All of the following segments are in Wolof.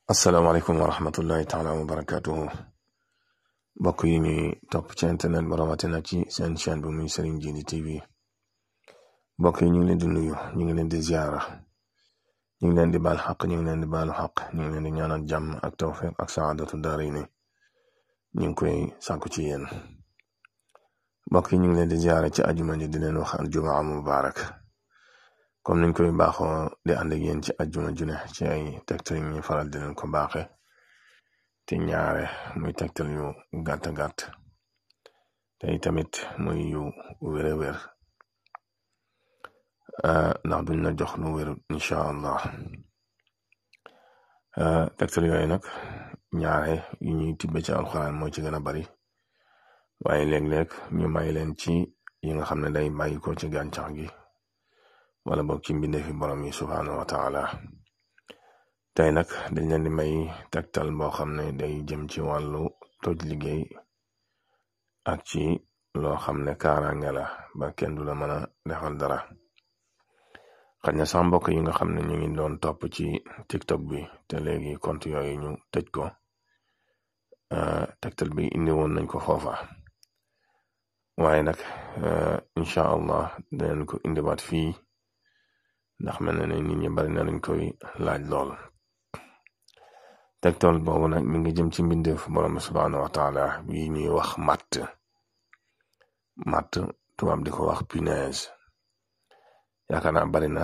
asalaamaaleykum wa rahmatullahi taala wa barakatuhu mbokk yi ñuy topp ci internet ba rawatina ci seen chaîne bi muy Serigne Djily TV mbokk yi ñu ngi leen di nuyu ñu ngi leen di ziara ñu ngi leen di baal xaq ñu ngi leen di baalu xaq ñu ngi leen di ñaanal jàmm ak tawfiq ak saadatu daarayni ñu ngi koy sàkku ci yéen mbokk yi ñu ngi leen di ziara ci ajuma ji di leen wax aljumaa mubarak comme niñ koy baaxoo di ànd ak yéen ci ajjuma june ci ay tegtal ñu faral di leen ko baaxe te ñaare muy tegtal yu gàtt te tamit muy yu wér ndax duñ la jox lu wér incha allah tegtal yooyu nag ñaare yu ñuy tibbe ci alxuraan mooy ci gën a bari waaye léeg-léeg ñu may leen ci yi nga xam ne day bàyyi ko ci gàncax gi wala boog ci mbindeefi borom yi subhaanahu wa taala tey nag dañ leen di may tegtal boo xam ne day jëm ci wàllu toj liggéey ak ci loo xam ne kaaraange la ba kenn du la mën a defal dara xëy na sax mbokk yi nga xam ne ñu ngi doon topp ci TikTok bi te léegi compte yooyu ñu tëj ko tegtal bi indi woon nañ ko foofa waaye nag incha allah dinañ ko indiwaat fii ndax mel na ne nit ñi bari na lañ koy laaj lool tegtal boobu nag mi ngi jëm ci mbindeef borom subhaanahu wa taala bi ñuy wax matt tubaab di ko wax punaise yaakaar naa bari na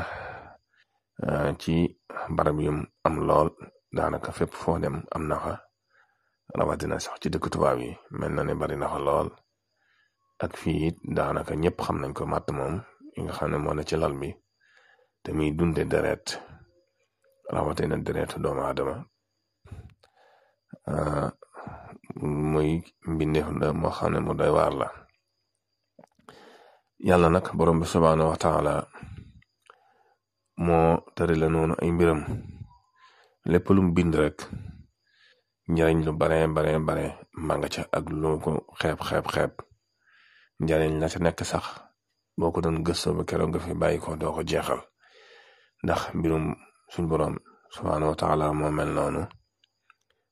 ci barab yum am lool daanaka fépp foo dem am na fa rawatina sax ci dëkk tubaab yi mel na ne bari na fa lool ak fii it daanaka ñëpp xam nañ ko matt moom yi nga xam ne moo ne ci lal bi te muy dunde deret rawatina deretu doomu aadama muy mbindeef la moo xam ne mu doy waar la yàlla nag borom bi subhaanahu wa taala moo tëri la noonu ay mbiram lépp lu mu bind rek njariñ lu bare ma nga ca ak lu ko xeeb njariñ la ca nekk sax boo ko doon gëstoo ba keroog nga fi bàyyi ko doo ko jeexal ndax mbirum suñ boroom subhaanahu wa taala moo mel noonu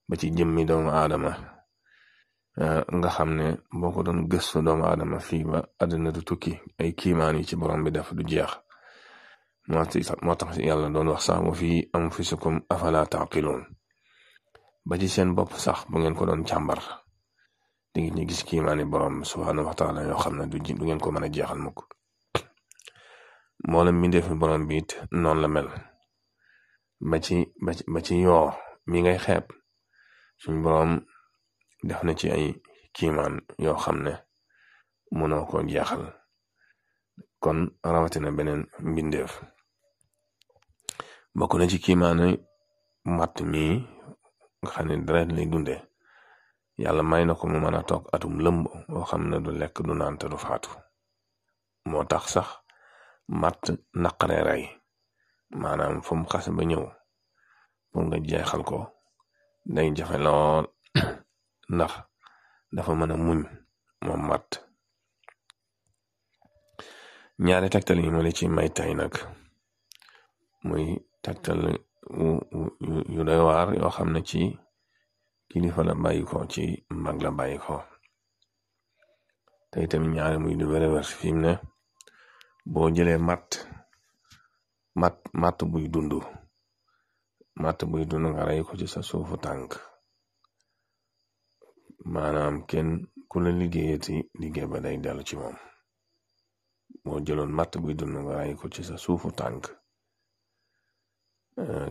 ba ci jëmmi doomu aadama nga xam ne boo ko doon gëstu doomu aadama fii ba àddina du tukki ay kiimaan yi ci borom bi def du jeex moo tax yàlla doon wax sax wa fii anfusikum afala taqiloon ba ci seen bopp sax bu ngeen ko doon càmbar di ngeen gis kiimaani borom subhaanahu wa taala yoo xam ne du ngeen ko mën a jeexal mukk mboolem mi def borom bi it noonu la mel ba ci yoo mi ngay xeeb suñ borom def na ci ay kiimaan yoo xam ne mënoo ko jeexal kon rawatina beneen mbindeef bokk na ci kiimaani matt mi nga xam ne deret lay dunde yàlla may na ko mu mën a toog atum lëmb boo xam ne du lekk du naan te du faatu moo tax sax matt naqaree rey maanaam fu mu xas ba ñëw pour nga jeexal ko day jafe lool ndax dafa mën a muñ moom matt ñaari tegtal yi ma la ci may tay nag muy tegtal yu doy waar yoo xam ne ci kilifa la bàyyi ko ci mag la bàyyi ko tey tamit ñaari muy du wér fi mu ne boo jëlee matt buy dund nga rey ko ci sa suufu tànk maanaam kenn ku la liggéeyati liggéey ba day dellu ci moom boo jëloon matt buy dund nga rey ko ci sa suufu tànk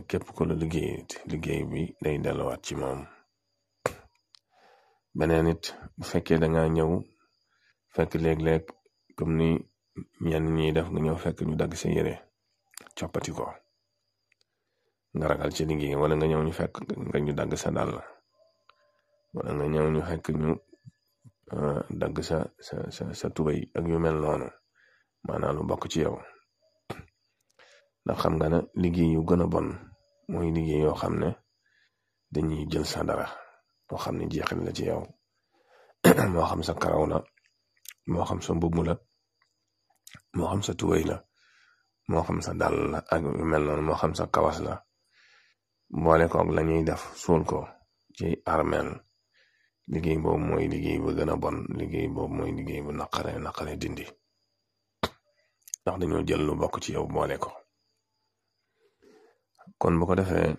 képp ku la liggéeyati liggéey bi day delluwaat ci moom beneen it bu fekkee danga ñëw fekk léeg-léeg comme ni ñenn ñi def nga ñëw fekk ñu dagg sa yére coppati ko nga ragal ci liggéey wala nga ñëw ñu fekk nga ñu dagg sa dàll wala nga ñëw ñu fekk ñu dagg sa tubéy ak yu mel noonu maanaam lu bokk ci yow ndax xam nga ne liggéey yu gën a bon mooy liggéey yoo xam ne dañuy jël sa dara moo xam ne jeexal la ci yow moo xam sa karaw la moo xam sa mbubb la moo xam sa tubéy la moo xam sa dàll la ak yu mel noonu moo xam sa kawas la boole koog la ñuy def suul ko ci armeel liggéey boobu mooy liggéey bu gën a bon liggéey boobu mooy liggéey bu naqare dindi ndax dañoo jël lu bokk ci yow boole ko. kon bu ko defee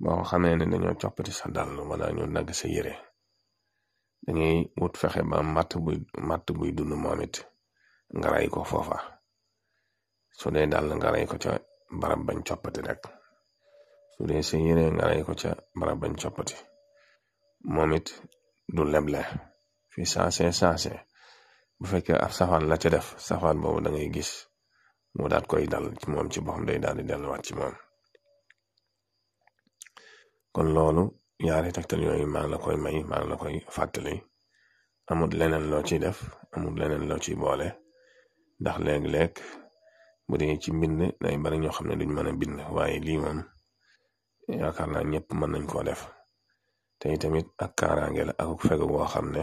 boo xamee ne dañoo coppati sa dàll wala ñu nagg sa yére dangay wut fexe ba matt buy dund moom it nga ray ko foofa su dee dàll nga ray ko ca barab bañ coppati rek su dee sa yére nga ray ko ca barab bañ coppati moom it du leble fi saase bu fekkee ab safaan la ca def safaan boobu da ngay gis mu daat koy dal ci moom ci boppam day daal di delluwaat ci moom. kon loolu yaari tegtal yooyu maa ngi la koy may maa ngi la koy fàttali amul leneen loo ciy def amul leneen loo ciy boole ndax léeg-léeg bu dee ci mbind day bari ñoo xam ne duñ mën a bind waaye lii moom yaakaar naa ñëpp mën nañ koo def te tamit ak kaaraange la ak fegu boo xam ne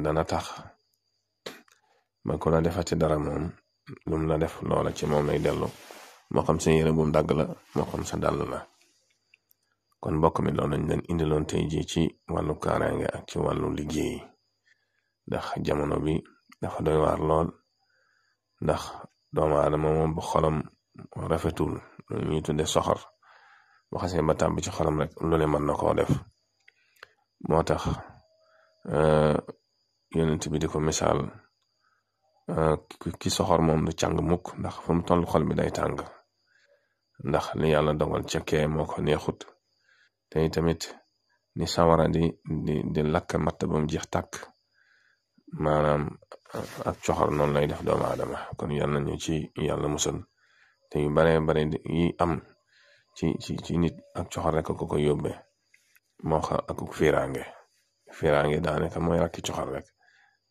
dana tax ba ko la defati dara moom lum la def loola ci moom lay dellu moo xam sa yére bu mu dagg la moo xam sa dàll la. kon mbokk mi loolu lañ leen indiloon tey jii ci wàllu kaaraange ak ci wàllu liggéey ndax jamono bi dafa doy waar lool ndax doomu aadama moom bu xolam rafetul lu ñuy tudde soxor bu xasee ba tàmb ci xolam rek lu ne mën na koo def moo tax yonent bi di ko misaal ki soxor moom du càng mukk ndax fu mu toll xol bi day tàng ndax li yàlla dogal ca kee moo ko neexut te tamit ni sawara di lakk matt ba mu jeex tàkk maanaam ak coxor noonu lay def doomu aadama kon yàlla nañu ci yàlla musal te yu bare yi am ci nit ak coxor rek ko yóbbe moo xam ak fiiraange daanaka mooy rakki coxor rek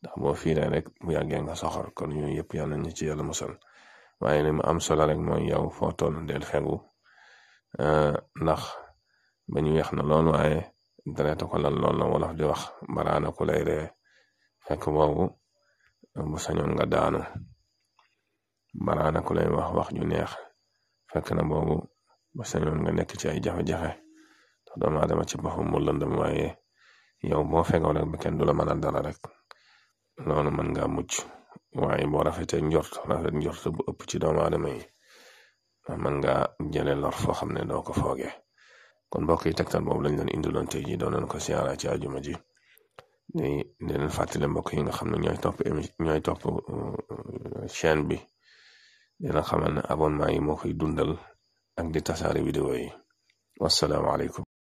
ndax boo fiiree rek bu yàggee nga soxor kon yooyu yëpp yàlla nañu ci yàlla musal waaye li mu am solo rek mooy yow foo toll del fegu ndax ba ñu weex na lool waaye dereeta ko lan lool la wolof di wax baraana ku lay ree fekk boobu bu sañoon nga daanu baraana ku lay wax ju neex fekk na boobu bu sañoon nga nekk ci ay jafe-jafe tax doomu aadama ci boppam mu lëndëm waaye yow boo fegoo rek ba kenn du la mën a dara rek loolu mën nga mucc waaye boo rafet njort bu ëpp ci doomu aadama yi mën nga jële lor foo xam ne doo ko foogee. kon mbokk yi tegtal boobu lañ leen indiloon tey jii doon nañ ko siyaara ci àjjuma ji di leen fàttali mbokk yi nga xam ne ñooy topp chaîne bi dina xamal ne abonnement yi moo koy dundal ak di tasaare vidéo yi wasalaamaaleykum